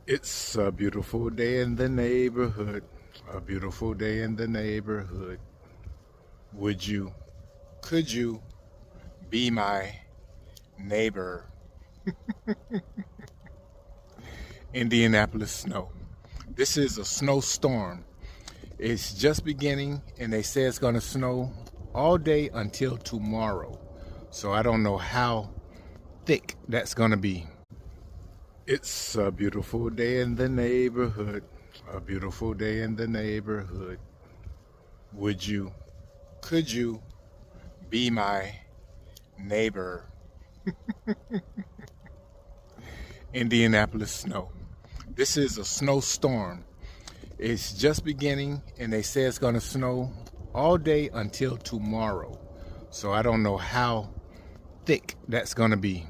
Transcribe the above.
It's a beautiful day in the neighborhood. A beautiful day in the neighborhood. Would you, could you be my neighbor? Indianapolis snow. This is a snowstorm. It's just beginning, and they say it's going to snow all day until tomorrow. So I don't know how thick that's going to be. It's a beautiful day in the neighborhood. A beautiful day in the neighborhood. Would you, could you be my neighbor? Indianapolis snow. This is a snowstorm. It's just beginning, and they say it's going to snow all day until tomorrow. So I don't know how thick that's going to be.